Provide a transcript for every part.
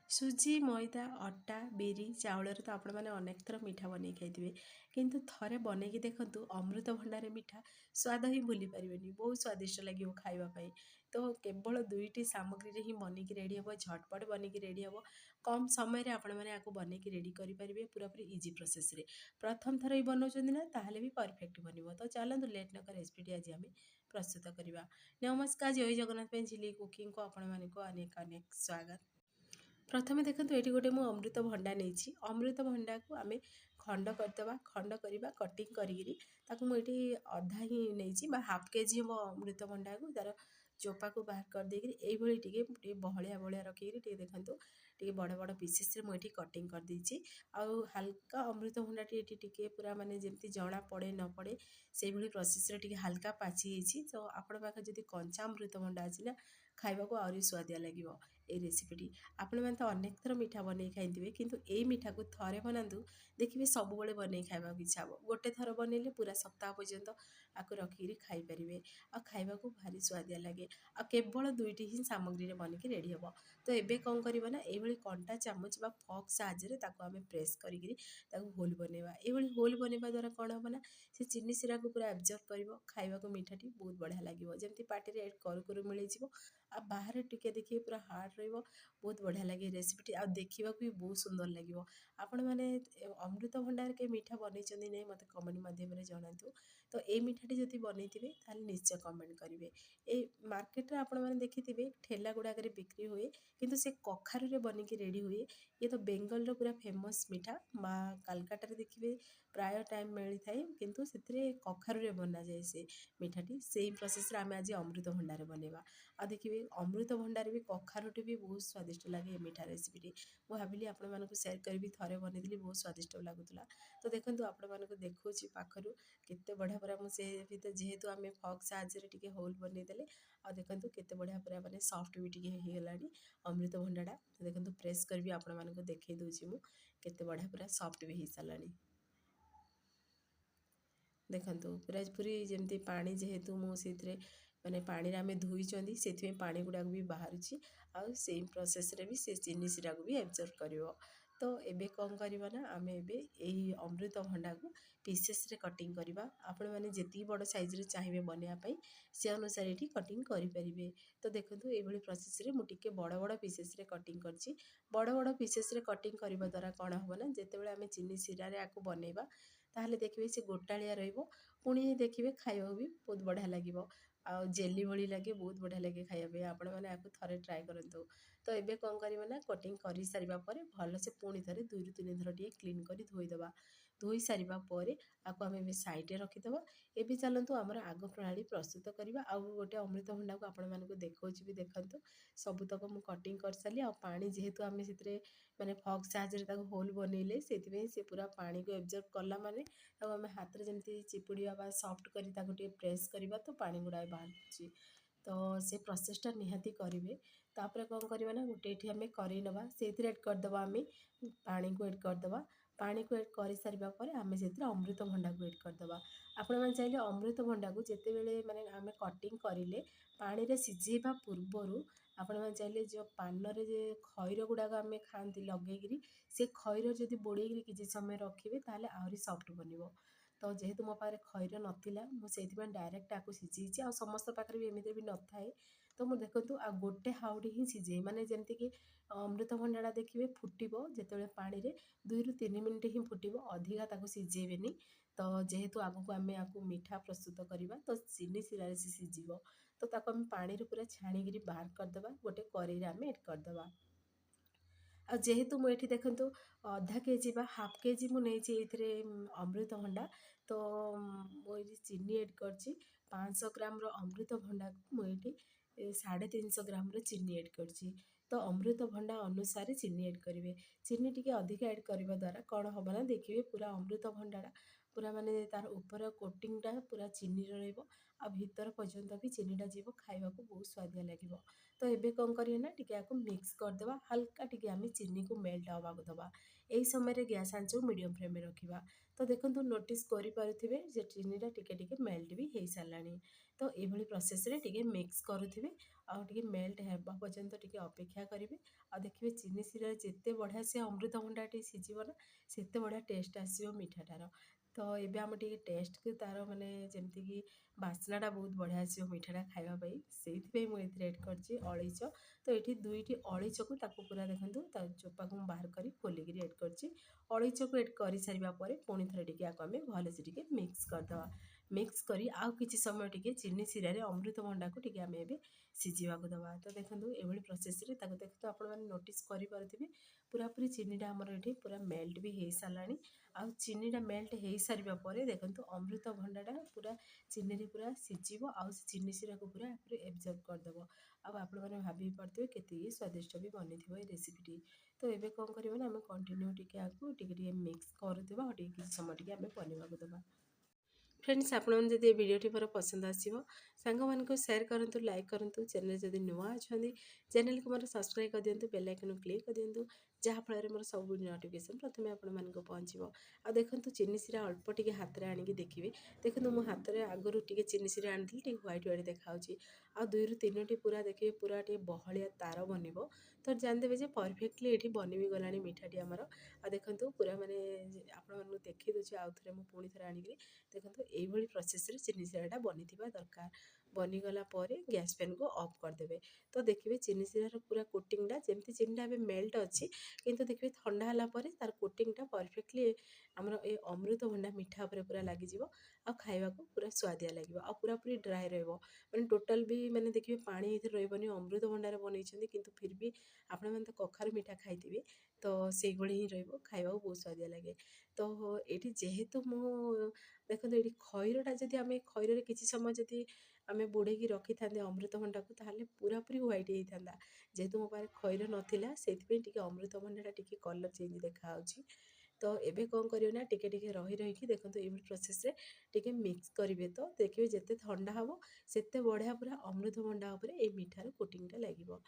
ସୁଜି ମଇଦା ଅଟା ବିରି ଚାଉଳରେ ତ ଆପଣମାନେ ଅନେକ ଥର ମିଠା ବନେଇ ଖାଇଥିବେ, କିନ୍ତୁ ଥରେ ବନେଇକି ଦେଖନ୍ତୁ ଅମୃତଭଣ୍ଡାରେ ମିଠା ସ୍ୱାଦ ହିଁ ଭୁଲି ପାରିବେନି। ବହୁତ ସ୍ୱାଦିଷ୍ଟ ଲାଗିବ ଖାଇବା ପାଇଁ। ତ କେବଳ ଦୁଇଟି ସାମଗ୍ରୀରେ ହିଁ ବନେଇକି ରେଡ଼ି ହେବ, ଝଟପଟ ବନେଇକି ରେଡ଼ି ହେବ। କମ୍ ସମୟରେ ଆପଣମାନେ ୟାକୁ ବନେଇକି ରେଡ଼ି କରିପାରିବେ ପୁରାପୁରି ଇଜି ପ୍ରୋସେସ୍‌ରେ। ପ୍ରଥମ ଥର ହିଁ ବନଉଛନ୍ତି ନା, ତାହେଲେ ବି ପରଫେକ୍ଟ ବନିବ। ତ ଚାଲନ୍ତୁ ଲେଟ୍ ନ କରି ରେସିପିଟି ଆଜି ଆମେ ପ୍ରସ୍ତୁତ କରିବା। ନମସ୍କାର, ଜୟ ଜଗନ୍ନାଥ ପାଇଁ ଝିଲି କୁକିଂକୁ ଆପଣମାନଙ୍କୁ ଅନେକ ଅନେକ ସ୍ୱାଗତ। ପ୍ରଥମେ ଦେଖନ୍ତୁ ଏଇଠି ଗୋଟେ ମୁଁ ଅମୃତଭଣ୍ଡା ନେଇଛି। ଅମୃତଭଣ୍ଡାକୁ ଆମେ ଖଣ୍ଡ କରିଦେବା, ଖଣ୍ଡ କରିବା କଟିଂ କରିକିରି ତାକୁ ମୁଁ ଏଇଠି ଅଧା ହିଁ ନେଇଛି ବା ହାଫ୍ କେଜି ହେବ ଅମୃତଭଣ୍ଡାକୁ ତା'ର ଚୋପାକୁ ବାହାର କରିଦେଇକିରି ଏଇଭଳି ଟିକେ ବହଳିଆ ବହଳିଆ ରଖିକିରି ଟିକେ ଦେଖନ୍ତୁ ଟିକେ ବଡ଼ ବଡ଼ ପିସେସ୍ରେ ମୁଁ ଏଠି କଟିଂ କରିଦେଇଛି। ଆଉ ହାଲକା ଅମୃତଭଣ୍ଡାଟି ଏଠି ଟିକେ ପୁରା ମାନେ ଯେମିତି ଜଣା ପଡ଼େ ନ ପଡ଼େ ସେଇଭଳି ପ୍ରୋସେସ୍‌ରେ ଟିକେ ହାଲକା ପାଚି ଯାଇଛି। ତ ଆପଣଙ୍କ ପାଖରେ ଯଦି କଞ୍ଚା ଅମୃତଭଣ୍ଡା ଅଛି ନା, ଖାଇବାକୁ ଆହୁରି ସୁଆଦିଆ ଲାଗିବ ଏଇ ରେସିପିଟି। ଆପଣମାନେ ତ ଅନେକ ଥର ମିଠା ବନେଇ ଖାଇଥିବେ, କିନ୍ତୁ ଏଇ ମିଠାକୁ ଥରେ ବନାନ୍ତୁ, ଦେଖିବେ ସବୁବେଳେ ବନେଇ ଖାଇବାକୁ ଇଚ୍ଛା ହେବ। ଗୋଟେ ଥର ବନେଇଲେ ପୁରା ସପ୍ତାହ ପର୍ଯ୍ୟନ୍ତ ଆକୁ ରଖିକିରି ଖାଇପାରିବେ। ଆଉ ଖାଇବାକୁ ଭାରି ସୁଆଦିଆ ଲାଗେ। ଆଉ କେବଳ ଦୁଇଟି ହିଁ ସାମଗ୍ରୀରେ ବନେଇକି ରେଡ଼ି ହେବ। ତ ଏବେ କ'ଣ କରିବା ନା, ଏଇଭଳି କଣ୍ଟା ଚାମଚ ବା ଫର୍କ ସାହାଯ୍ୟରେ ତାକୁ ଆମେ ପ୍ରେସ୍ କରିକିରି ତାକୁ ହୋଲ୍ ବନେଇବା। ଏଇଭଳି ହୋଲ୍ ବନେଇବା ଦ୍ୱାରା କ'ଣ ହେବ ନା, ସେ ଚିନି ଶିରାକୁ ପୁରା ଆବଜର୍ଭ କରିବ। ଖାଇବାକୁ ମିଠାଟି ବହୁତ ବଢ଼ିଆ ଲାଗିବ। ଯେମିତି ପାଟିରେ କରୁ କରୁ ମିଳିଯିବ, ଆଉ ବାହାରେ ଟିକେ ଦେଖିବେ ପୁରା ହାର୍ଡ଼ ରହିବ। ବହୁତ ବଢ଼ିଆ ଲାଗେ ରେସିପିଟି, ଆଉ ଦେଖିବାକୁ ବି ବହୁତ ସୁନ୍ଦର ଲାଗିବ। ଆପଣମାନେ ଅମୃତଭଣ୍ଡାରେ କେହି ମିଠା ବନେଇଛନ୍ତି ନାହିଁ ମୋତେ କମେଣ୍ଟ ମାଧ୍ୟମରେ ଜଣାନ୍ତୁ। ତ ଏଇ ମିଠାଟି ଯଦି ବନେଇଥିବେ ତାହେଲେ ନିଶ୍ଚୟ କମେଣ୍ଟ କରିବେ। ଏଇ ମାର୍କେଟରେ ଆପଣମାନେ ଦେଖିଥିବେ ଠେଲା ଗୁଡ଼ାକରେ ବିକ୍ରି ହୁଏ, କିନ୍ତୁ ସେ କଖାରୁରେ ବନେଇକି ରେଡ଼ି ହୁଏ। ଇଏ ତ ବେଙ୍ଗଲର ପୁରା ଫେମସ୍ ମିଠା ବା କାଲକାଟାରେ ଦେଖିବେ ପ୍ରାୟ ଟାଇମ୍ ମିଳିଥାଏ, କିନ୍ତୁ ସେଥିରେ କଖାରୁରେ ବନାଯାଏ ସେ ମିଠାଟି। ସେଇ ପ୍ରୋସେସ୍‌ରେ ଆମେ ଆଜି ଅମୃତଭଣ୍ଡାରେ ବନେଇବା। ଆଉ ଦେଖିବେ ଅମୃତଭଣ୍ଡାରେ ବି କଖାରୁଟି ବି ବହୁତ ସ୍ୱାଦିଷ୍ଟ ଲାଗେ ଏ ମିଠା ରେସିପିଟି। ମୁଁ ଭାବିଲି ଆପଣମାନଙ୍କୁ ସେୟାର କରିବି, ଥରେ ବନେଇଥିଲି ବହୁତ ସ୍ୱାଦିଷ୍ଟ ଲାଗୁଥିଲା। ତ ଦେଖନ୍ତୁ ଆପଣମାନଙ୍କୁ ଦେଖାଉଛି ପାଖରୁ କେତେ ବଢ଼ିଆ ପୁରା ମୁଁ ସେ ଭିତରେ ଯେହେତୁ ଆମେ ଫର୍କ ସାହାଯ୍ୟରେ ଟିକେ ହୋଲ୍ ବନେଇଦେଲେ, ଆଉ ଦେଖନ୍ତୁ କେତେ ବଢ଼ିଆ ପୁରା ମାନେ ସଫ୍ଟ ବି ଟିକେ ହେଇଗଲାଣି ଅମୃତଭଣ୍ଡାଟା। ତ ଦେଖନ୍ତୁ ପ୍ରେସ୍ କରିବି ଆପଣମାନଙ୍କୁ ଦେଖେଇ ଦେଉଛି ମୁଁ, କେତେ ବଢ଼ିଆ ପୁରା ସଫ୍ଟ ବି ହେଇସାରିଲାଣି। ଦେଖନ୍ତୁ ପୁରାପୁରି ଯେମିତି ପାଣି ଯେହେତୁ ମୁଁ ସେଇଥିରେ ମାନେ ପାଣିରେ ଆମେ ଧୋଇଛନ୍ତି, ସେଥିପାଇଁ ପାଣି ଗୁଡ଼ାକ ବି ବାହାରୁଛି। ଆଉ ସେଇ ପ୍ରୋସେସ୍‌ରେ ବି ସେ ଚିନି ଶିରାକୁ ବି ଆବଜର୍ଭ କରିବ। ତ ଏବେ କ'ଣ କରିବା ନା, ଆମେ ଏବେ ଏଇ ଅମୃତଭଣ୍ଡାକୁ ପିସେସ୍‌ରେ କଟିଂ କରିବା। ଆପଣମାନେ ଯେତିକି ବଡ଼ ସାଇଜ୍‌ରେ ଚାହିଁବେ ବନେଇବା ପାଇଁ ସେ ଅନୁସାରେ ଏଠି କଟିଂ କରିପାରିବେ। ତ ଦେଖନ୍ତୁ ଏଇଭଳି ପ୍ରୋସେସ୍‌ରେ ମୁଁ ଟିକେ ବଡ଼ ବଡ଼ ପିସେସ୍‌ରେ କଟିଂ କରିଛି। ବଡ଼ ବଡ଼ ପିସେସ୍‌ରେ କଟିଂ କରିବା ଦ୍ୱାରା କ'ଣ ହେବ ନା, ଯେତେବେଳେ ଆମେ ଚିନି ଶିରାରେ ଆକୁ ବନେଇବା ତାହେଲେ ଦେଖିବେ ସେ ଗୋଟାଳିଆ ରହିବ। ପୁଣି ଦେଖିବେ ଖାଇବାକୁ ବି ବହୁତ ବଢ଼ିଆ ଲାଗିବ। ଆଉ ଜେଲି ଭଳି ଲାଗେ, ବହୁତ ବଢ଼ିଆ ଲାଗେ ଖାଇବା ପାଇଁ। ଆପଣମାନେ ଆକୁ ଥରେ ଟ୍ରାଏ କରନ୍ତୁ। ତ ଏବେ କ'ଣ କରିବା ନା, କଟିଂ କରିସାରିବା ପରେ ଭଲସେ ପୁଣି ଥରେ 2ରୁ 3 ଥର ଟିକେ କ୍ଲିନ୍ କରି ଧୋଇଦେବା। ଧୋଇ ସାରିବା ପରେ ଆକୁ ଆମେ ଏବେ ସାଇଡ଼୍‌ରେ ରଖିଦେବା। ଏବେ ଚାଲନ୍ତୁ ଆମର ଆଗ ପ୍ରଣାଳୀ ପ୍ରସ୍ତୁତ କରିବା। ଆଉ ଗୋଟେ ଅମୃତଭଣ୍ଡାକୁ ଆପଣମାନଙ୍କୁ ଦେଖାଉଛି ବି ଦେଖନ୍ତୁ। ସବୁତକ ମୁଁ କଟିଂ କରିସାରିଲି। ଆଉ ପାଣି ଯେହେତୁ ଆମେ ସେଥିରେ ମାନେ ଫର୍କ ସାହାଯ୍ୟରେ ତାକୁ ହୋଲ୍ ବନେଇଲେ, ସେଥିପାଇଁ ସେ ପୁରା ପାଣିକୁ ଆବଜର୍ଭ କଲା ମାନେ ତାକୁ ଆମେ ହାତରେ ଯେମିତି ଚିପୁଡ଼ିବା ବା ସଫ୍ଟ କରି ତାକୁ ଟିକେ ପ୍ରେସ୍ କରିବା ତ ପାଣି ଗୁଡ଼ାଏ ବାହାରୁଛି। ତ ସେ ପ୍ରୋସେସ୍‌ଟା ନିହାତି କରିବେ। ତାପରେ କ'ଣ କରିବା ନା, ଗୋଟେ ଏଠି ଆମେ କରେଇ ନେବା, ସେଇଥିରେ ଏଡ଼୍ କରିଦେବା ଆମେ ପାଣିକୁ ଏଡ଼୍ କରିଦେବା। ପାଣିକୁ ଏଡ଼୍ କରିସାରିବା ପରେ ଆମେ ସେଥିରେ ଅମୃତଭଣ୍ଡାକୁ ଏଡ଼୍ କରିଦେବା। ଆପଣମାନେ ଚାହିଁଲେ ଅମୃତଭଣ୍ଡାକୁ ଯେତେବେଳେ ମାନେ ଆମେ କଟିଂ କରିଲେ ପାଣିରେ ସିଝେଇବା ପୂର୍ବରୁ ଆପଣମାନେ ଚାହିଁଲେ ଯେଉଁ ପାନରେ ଯେ ଖଇର ଗୁଡ଼ାକ ଆମେ ଖାଆନ୍ତି ଲଗେଇକିରି, ସେ ଖଇର ଯଦି ବୁଡ଼େଇକିରି କିଛି ସମୟ ରଖିବେ ତାହେଲେ ଆହୁରି ସଫ୍ଟ ବନିବ। ତ ଯେହେତୁ ମୋ ପାଖରେ ଖଇର ନଥିଲା, ମୁଁ ସେଇଥିପାଇଁ ଡାଇରେକ୍ଟ ଆକୁ ସିଝେଇଛି। ଆଉ ସମସ୍ତଙ୍କ ପାଖରେ ବି ଏମିତିରେ ବି ନଥାଏ। ତ ମୁଁ ଦେଖନ୍ତୁ ଆଉ ଗୋଟେ ହାଉଡ଼ି ହିଁ ସିଝେଇ, ମାନେ ଯେମିତିକି ଅମୃତଭଣ୍ଡାଟା ଦେଖିବେ ଫୁଟିବ ଯେତେବେଳେ ପାଣିରେ 2ରୁ 3 ମିନିଟ୍ ହିଁ ଫୁଟିବ, ଅଧିକା ତାକୁ ସିଝେଇବେନି। ତ ଯେହେତୁ ଆଗକୁ ଆମେ ଆକୁ ମିଠା ପ୍ରସ୍ତୁତ କରିବା, ତ ଚିନି ଶିରାରେ ସେ ସିଝିବ। ତ ତାକୁ ଆମେ ପାଣିରୁ ପୁରା ଛାଣିକିରି ବାହାର କରିଦେବା। ଗୋଟେ କରେଇରେ ଆମେ ଏଡ଼୍ କରିଦେବା। ଆଉ ଯେହେତୁ ମୁଁ ଏଠି ଦେଖନ୍ତୁ ଅଧା କେଜି ବା ହାଫ୍ କେଜି ମୁଁ ନେଇଛି ଏଇଥିରେ ଅମୃତଭଣ୍ଡା। ତ ମୁଁ ଏଇଠି ଚିନି ଏଡ଼୍ କରିଛି। 500 ଗ୍ରାମର ଅମୃତଭଣ୍ଡାକୁ ମୁଁ ଏଇଠି 350 ଗ୍ରାମର ଚିନି ଏଡ଼୍ କରିଛି। ତ ଅମୃତଭଣ୍ଡା ଅନୁସାରେ ଚିନି ଏଡ଼୍ କରିବେ। ଚିନି ଟିକେ ଅଧିକା ଏଡ଼୍ କରିବା ଦ୍ୱାରା କ'ଣ ହେବ ନା, ଦେଖିବେ ପୁରା ଅମୃତଭଣ୍ଡାଟା ପୁରା ମାନେ ତାର ଉପର କୋଟିଂଟା ପୁରା ଚିନିର ରହିବ ଆଉ ଭିତର ପର୍ଯ୍ୟନ୍ତ ବି ଚିନିଟା ଯିବ, ଖାଇବାକୁ ବହୁତ ସୁଆଦିଆ ଲାଗିବ। ତ ଏବେ କ'ଣ କରିବା ନା ଟିକେ ଆକୁ ମିକ୍ସ କରିଦେବା, ହାଲକା ଟିକେ ଆମେ ଚିନିକୁ ମେଲ୍ଟ ହେବାକୁ ଦେବା। ଏହି ସମୟରେ ଗ୍ୟାସ୍ ଆଞ୍ଚକୁ ମିଡ଼ିୟମ୍ ଫ୍ଲେମ୍ରେ ରଖିବା। ତ ଦେଖନ୍ତୁ ନୋଟିସ୍ କରିପାରୁଥିବେ ଯେ ଚିନିଟା ଟିକେ ଟିକେ ମେଲ୍ଟ ବି ହେଇସାରିଲାଣି। ତ ଏଇଭଳି ପ୍ରୋସେସ୍ରେ ଟିକେ ମିକ୍ସ କରୁଥିବେ ଆଉ ଟିକେ ମେଲ୍ଟ ହେବା ପର୍ଯ୍ୟନ୍ତ ଟିକେ ଅପେକ୍ଷା କରିବେ। ଆଉ ଦେଖିବେ ଚିନି ଶିରାରେ ଯେତେ ବଢ଼ିଆ ସେ ଅମୃତଭଣ୍ଡାଟି ସିଝିବ ନା ସେତେ ବଢ଼ିଆ ଟେଷ୍ଟ ଆସିବ ମିଠାଟାର। ତ ଏବେ ଆମେ ଟିକେ ଟେଷ୍ଟକୁ ତାର ମାନେ ଯେମିତିକି ବାସ୍ନାଟା ବହୁତ ବଢ଼ିଆ ଆସିବ ମିଠାଟା ଖାଇବା ପାଇଁ, ସେଇଥିପାଇଁ ମୁଁ ଏଥିରେ ଏଡ଼୍ କରିଛି ଅଳେଇଚ। ତ ଏଠି 2ଟି ଅଳେଇଚକୁ ତାକୁ ପୁରା ଦେଖନ୍ତୁ ତା ଚୋପାକୁ ମୁଁ ବାହାର କରି ଖୋଲିକିରି ଏଡ଼୍ କରିଛି। ଅଳେଇଚକୁ ଏଡ଼୍ କରିସାରିବା ପରେ ପୁଣି ଥରେ ଟିକେ ଆକୁ ଆମେ ଭଲସେ ଟିକେ ମିକ୍ସ କରିଦେବା। ମିକ୍ସ କରି ଆଉ କିଛି ସମୟ ଟିକେ ଚିନି ଶିରାରେ ଅମୃତଭଣ୍ଡାକୁ ଟିକେ ଆମେ ଏବେ ସିଝିବାକୁ ଦେବା। ତ ଦେଖନ୍ତୁ ଏଭଳି ପ୍ରୋସେସ୍ରେ ତାକୁ ଦେଖନ୍ତୁ ଆପଣମାନେ ନୋଟିସ୍ କରିପାରୁଥିବେ ପୁରାପୁରି ଚିନିଟା ଆମର ଏଠି ପୁରା ମେଲ୍ଟ ବି ହେଇସାରିଲାଣି। ଆଉ ଚିନିଟା ମେଲ୍ଟ ହେଇସାରିବା ପରେ ଦେଖନ୍ତୁ ଅମୃତଭଣ୍ଡାଟା ପୁରା ଚିନିରେ ପୁରା ସିଝିବ ଆଉ ସେ ଚିନି ଶିରାକୁ ପୁରା ଏବଜର୍ବ କରିଦେବ। ଆଉ ଆପଣମାନେ ଭାବି ପାରୁଥିବେ କେତିକି ସ୍ୱାଦିଷ୍ଟ ବି ବନିଥିବ ଏ ରେସିପିଟି। ତ ଏବେ କ'ଣ କରିବା ନା ଆମେ କଣ୍ଟିନ୍ୟୁ ଟିକେ ଆକୁ ଟିକେ ଟିକେ ମିକ୍ସ କରୁଥିବା ଆଉ ଟିକେ କିଛି ସମୟ ଟିକେ ଆମେ ବନେଇବାକୁ ଦେବା। ଫ୍ରେଣ୍ଡସ୍, ଆପଣମାନେ ଯଦି ଏ ଭିଡ଼ିଓଟି ମୋର ପସନ୍ଦ ଆସିବ ସାଙ୍ଗମାନଙ୍କୁ ସେୟାର କରନ୍ତୁ, ଲାଇକ୍ କରନ୍ତୁ। ଚ୍ୟାନେଲ୍ ଯଦି ନୂଆ ଅଛନ୍ତି ଚ୍ୟାନେଲକୁ ମୋର ସବସ୍କ୍ରାଇବ୍ କରିଦିଅନ୍ତୁ, ବେଲ୍ ଆଇକନ୍କୁ କ୍ଲିକ୍ କରିଦିଅନ୍ତୁ, ଯାହାଫଳରେ ମୋର ସବୁ ନୋଟିଫିକେସନ୍ ପ୍ରଥମେ ଆପଣମାନଙ୍କୁ ପହଞ୍ଚିବ। ଆଉ ଦେଖନ୍ତୁ ଚିନି ଶିରା ଅଳ୍ପ ଟିକେ ହାତରେ ଆଣିକି ଦେଖିବେ। ଦେଖନ୍ତୁ ମୁଁ ହାତରେ ଆଗରୁ ଟିକେ ଚିନି ଶିରା ଆଣିଥିଲି, ଟିକେ ହ୍ୱାଇଟ୍ ହ୍ୱାଇଟ୍ ଦେଖାହେଉଛି। ଆଉ 2ରୁ 3ଟି ପୁରା ଦେଖିବେ ପୁରା ଟିକେ ବହଳିଆ ତାର ବନିବ। ତ ଜାଣିଦେବେ ଯେ ପରଫେକ୍ଟଲି ଏଠି ବନି ବି ଗଲାଣି ମିଠାଟି ଆମର। ଆଉ ଦେଖନ୍ତୁ ପୁରା ମାନେ ଆପଣମାନଙ୍କୁ ଦେଖେଇ ଦେଉଛି ଆଉ ଥରେ ମୁଁ ପୁଣି ଥରେ ଆଣିକିରି। ଦେଖନ୍ତୁ ଏଇଭଳି ପ୍ରୋସେସ୍ରେ ଚିନି ଶିରାଟା ବନିଥିବା ଦରକାର। ବନିଗଲା ପରେ ଗ୍ୟାସ୍ ଫ୍ୟାନ୍କୁ ଅଫ୍ କରିଦେବେ। ତ ଦେଖିବେ ଚିନି ଶିରାର ପୁରା କୋଟିଂଟା ଯେମିତି ଚିନିଟା ଏବେ ମେଲ୍ଟ ଅଛି, କିନ୍ତୁ ଦେଖିବେ ଥଣ୍ଡା ହେଲା ପରେ ତାର କୋଟିଂଟା ପରଫେକ୍ଟଲି ଆମର ଏ ଅମୃତଭଣ୍ଡା ମିଠା ଉପରେ ପୁରା ଲାଗିଯିବ ଆଉ ଖାଇବାକୁ ପୁରା ସୁଆଦିଆ ଲାଗିବ ଆଉ ପୁରାପୁରି ଡ୍ରାଏ ରହିବ। ମାନେ ଟୋଟାଲ୍ ବି ମାନେ ଦେଖିବେ ପାଣି ଏଥିରେ ରହିବନି, ଅମୃତଭଣ୍ଡାରେ ବନେଇଛନ୍ତି କିନ୍ତୁ ଫିର୍ ବି ଆପଣମାନେ ତ କଖାରୁ ମିଠା ଖାଇଥିବେ, ତ ସେଇଭଳି ହିଁ ରହିବ, ଖାଇବାକୁ ବହୁତ ସୁଆଦିଆ ଲାଗେ। ତ ଏଇଠି ଯେହେତୁ ମୁଁ ଦେଖନ୍ତୁ ଏଇଠି ଖଇରଟା ଯଦି ଆମେ ଖଇରରେ କିଛି ସମୟ ଯଦି ଆମେ ବୁଡ଼େଇକି ରଖିଥାନ୍ତେ ଅମୃତଭଣ୍ଡାକୁ ତାହେଲେ ପୁରାପୁରି ହ୍ୱାଇଟ୍ ହେଇଥାନ୍ତା। ଯେହେତୁ ମୋ ପାଖରେ ଖଇର ନଥିଲା ସେଇଥିପାଇଁ ଟିକେ ଅମୃତଭଣ୍ଡାଟା ଟିକେ କଲର୍ ଚେଞ୍ଜ ଦେଖାହେଉଛି। ତ ଏବେ କ'ଣ କରିବେ ନା ଟିକେ ଟିକେ ରହିକି ଦେଖନ୍ତୁ ଏଇଭଳି ପ୍ରୋସେସ୍ରେ ଟିକେ ମିକ୍ସ କରିବେ। ତ ଦେଖିବେ ଯେତେ ଥଣ୍ଡା ହେବ ସେତେ ବଢ଼ିଆ ପୁରା ଅମୃତଭଣ୍ଡା ଉପରେ ଏଇ ମିଠାର କୋଟିଂଟା ଲାଗିବ।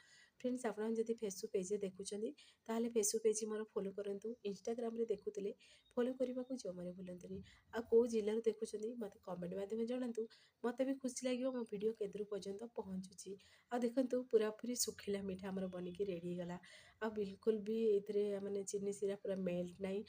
ଫ୍ରେଣ୍ଡସ୍, ଆପଣମାନେ ଯଦି ଫେସବୁକ୍ ପେଜ୍ରେ ଦେଖୁଛନ୍ତି ତାହେଲେ ଫେସବୁକ୍ ପେଜ୍ ମୋର ଫଲୋ କରନ୍ତୁ। ଇନଷ୍ଟାଗ୍ରାମରେ ଦେଖୁଥିଲେ ଫଲୋ କରିବାକୁ ଜମାରୁ ଭୁଲନ୍ତୁନି। ଆଉ କେଉଁ ଜିଲ୍ଲାରୁ ଦେଖୁଛନ୍ତି ମୋତେ କମେଣ୍ଟ ମାଧ୍ୟମରେ ଜଣାନ୍ତୁ, ମୋତେ ବି ଖୁସି ଲାଗିବ ମୋ ଭିଡ଼ିଓ କେତେଦୂର ପର୍ଯ୍ୟନ୍ତ ପହଞ୍ଚୁଛି। ଆଉ ଦେଖନ୍ତୁ ପୁରାପୁରି ଶୁଖିଲା ମିଠା ଆମର ବନିକି ରେଡ଼ି ହେଇଗଲା। ଆଉ ବିଲକୁଲ ବି ଏଥିରେ ମାନେ ଚିନି ଶିରା ପୁରା ମେଲ୍ଟ ନାହିଁ,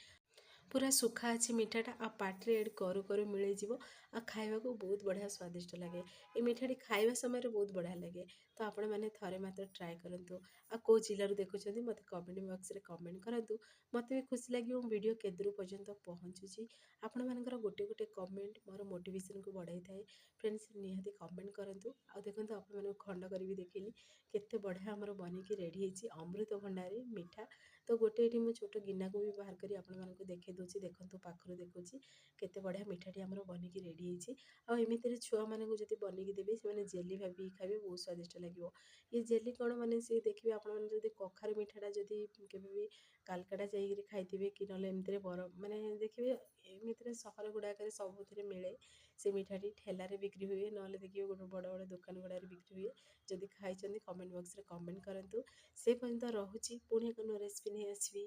ପୁରା ଶୁଖା ଅଛି ମିଠାଟା। ଆଉ ପାଟିରେ ଏଡ଼୍ କରୁ କରୁ ମିଳିଯିବ ଆଉ ଖାଇବାକୁ ବହୁତ ବଢ଼ିଆ ସ୍ୱାଦିଷ୍ଟ ଲାଗେ। ଏ ମିଠାଟି ଖାଇବା ସମୟରେ ବହୁତ ବଢ଼ିଆ ଲାଗେ। ତ ଆପଣମାନେ ଥରେ ମାତ୍ର ଟ୍ରାଏ କରନ୍ତୁ। ଆଉ କେଉଁ ଜିଲ୍ଲାରୁ ଦେଖୁଛନ୍ତି ମୋତେ କମେଣ୍ଟ ବକ୍ସରେ କମେଣ୍ଟ କରନ୍ତୁ। ମୋତେ ବି ଖୁସି ଲାଗିବ ମୋ ଭିଡ଼ିଓ କେତେଦୂର ପର୍ଯ୍ୟନ୍ତ ପହଞ୍ଚୁଛି। ଆପଣମାନଙ୍କର ଗୋଟେ ଗୋଟେ କମେଣ୍ଟ ମୋର ମୋଟିଭେସନ୍କୁ ବଢ଼ାଇଥାଏ। ଫ୍ରେଣ୍ଡସ୍, ନିହାତି କମେଣ୍ଟ କରନ୍ତୁ। ଆଉ ଦେଖନ୍ତୁ ଆପଣମାନଙ୍କୁ ଖଣ୍ଡ କରିବି ଦେଖେଇଲି କେତେ ବଢ଼ିଆ ଆମର ବନିକି ରେଡ଼ି ହେଇଛି ଅମୃତଭଣ୍ଡାରେ ମିଠା। ତ ଗୋଟେ ଏଠି ମୁଁ ଛୋଟ ଗିନାକୁ ବି ବାହାର କରି ଆପଣମାନଙ୍କୁ ଦେଖେଇ ଦେଉଛି, ଦେଖନ୍ତୁ ପାଖରୁ ଦେଖୁଛି କେତେ ବଢ଼ିଆ ମିଠାଟି ଆମର ବନିକି ରେଡ଼ି ହେଇଛି। ଆଉ ଏମିତିରେ ଛୁଆମାନଙ୍କୁ ଯଦି ବନେଇକି ଦେବେ ସେମାନେ ଜେଲି ଭାବିକି ଖାଇବେ, ବହୁତ ସ୍ୱାଦିଷ୍ଟ ଲାଗିବ। ଏ ଜେଲି କ'ଣ ମାନେ ସେ ଦେଖିବେ ଆପଣମାନେ ଯଦି କଖାରୁ ମିଠାଟା ଯଦି କେବେ ବି କାଲକାଟା ଯାଇକିରି ଖାଇଥିବେ କି ନହେଲେ ଏମିତିରେ ମାନେ ଦେଖିବେ ଏମିତିରେ ସହର ଗୁଡ଼ାକରେ ସବୁଥିରେ ମିଳେ ସେ ମିଠାଟି, ଠେଲାରେ ବିକ୍ରି ହୁଏ ନହେଲେ ଦେଖିବେ ଗୋଟେ ବଡ଼ ବଡ଼ ଦୋକାନ ଗୁଡ଼ାରେ ବିକ୍ରି ହୁଏ। ଯଦି ଖାଇଛନ୍ତି କମେଣ୍ଟ ବକ୍ସରେ କମେଣ୍ଟ କରନ୍ତୁ। ସେ ପର୍ଯ୍ୟନ୍ତ ରହୁଛି, ପୁଣି ଏକ ନୂଆ ରେସିପି ନେଇ ଆସିବି।